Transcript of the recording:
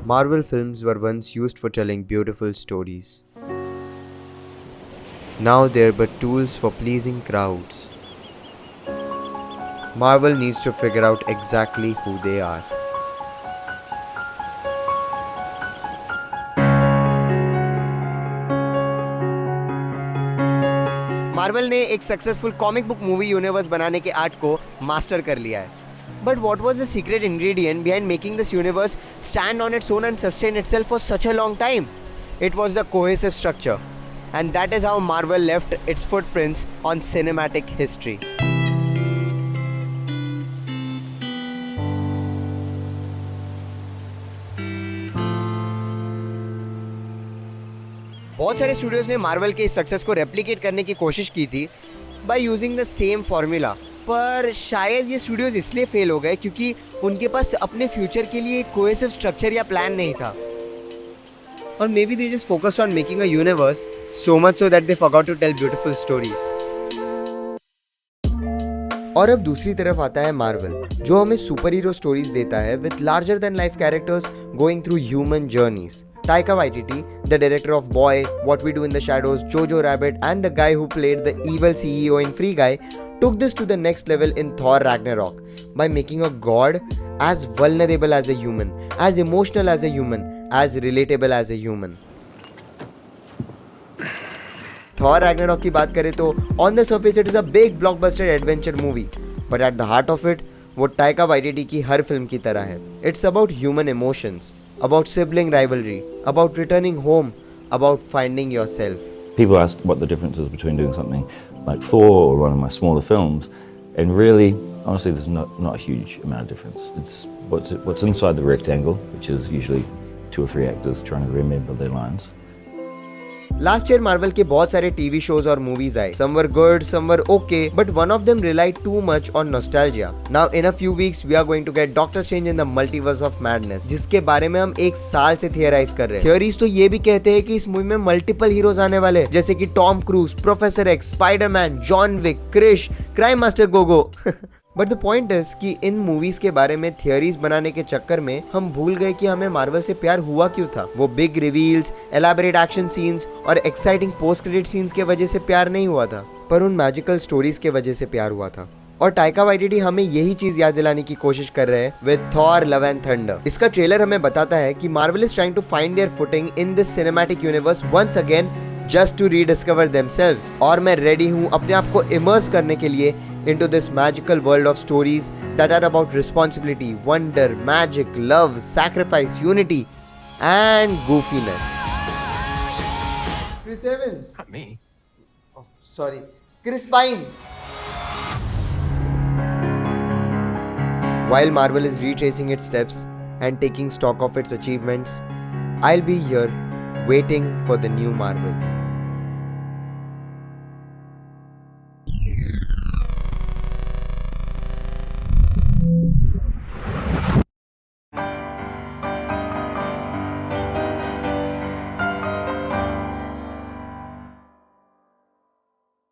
Marvel films were once used for telling beautiful stories. Now they're but tools for pleasing crowds. Marvel needs to figure out exactly who they are. Marvel ने एक successful comic book movie universe बनाने के art को master कर लिया है. But what was the secret ingredient behind making this universe stand on its own and sustain itself for such a long time? It was the cohesive structure. And that is how Marvel left its footprints on cinematic history. बहुत सारे studios ने Marvel के इस success को replicate करने की कोशिश की थी by using the same formula, पर शायद ये स्टूडियोज इसलिए फेल हो गए क्योंकि उनके पास अपने फ्यूचर के लिए एक कोहेसिव स्ट्रक्चर या प्लान नहीं था. और maybe they just focused on making a universe so much so that they forgot to tell beautiful stories. और अब दूसरी तरफ आता है मार्वल, जो हमें सुपर हीरो स्टोरीज देता है with larger than life characters going through human journeys. Taika Waititi, the director of Boy, What We Do in the Shadows, Jojo Rabbit, and the guy who played the evil CEO in Free Guy, took this to the next level in Thor Ragnarok by making a god as vulnerable as a human, as emotional as a human, as relatable as a human. Thor Ragnarok की बात करें तो on the surface it is a big blockbuster adventure movie, but at the heart of it, वो Taika Waititi की हर film की तरह है. It's about human emotions, about sibling rivalry, about returning home, about finding yourself. People ask what the difference is between doing something like Thor or one of my smaller films, and really, honestly, there's not a huge amount of difference. It's what's inside the rectangle, which is usually 2 or 3 actors trying to remember their lines. Last year Marvel के बहुत सारे TV shows और movies आए. Some were good, some were okay, but one of them relied too much on nostalgia. Now in a few weeks we are going to get Doctor Strange in the Multiverse of Madness, जिसके बारे में हम एक साल से थियराइज कर रहे हैं. थियरीज तो ये भी कहते हैं कि इस मूवी में मल्टीपल हीरोज आने वाले, जैसे कि Tom Cruise, professor X, Spiderman, John Wick, Krrish, Crime Master Gogo. But the point is कि इन मूवीज के बारे में थियरीज बनाने के चक्कर में हम भूल गए कि हमें मार्वल से प्यार हुआ क्यों था. वो big reveals, elaborate action scenes और एक्साइटिंग पोस्ट क्रेडिट सीन्स के वजह से प्यार नहीं हुआ था, पर उन मैजिकल स्टोरीज के वजह से प्यार हुआ था. और टाइका वाइटिटी हमें यही चीज याद दिलाने की कोशिश कर रहे हैं with Thor Love and Thunder. इसका ट्रेलर हमें बताता है कि Marvel is trying to find their footing in this cinematic universe once again, just to rediscover themselves. और मैं रेडी हूँ अपने आप को इमर्स करने के लिए into this magical world of stories that are about responsibility, wonder, magic, love, sacrifice, unity, and goofiness. Chris Evans. Not me. Oh, sorry. Chris Pine. While Marvel is retracing its steps and taking stock of its achievements, I'll be here waiting for the new Marvel.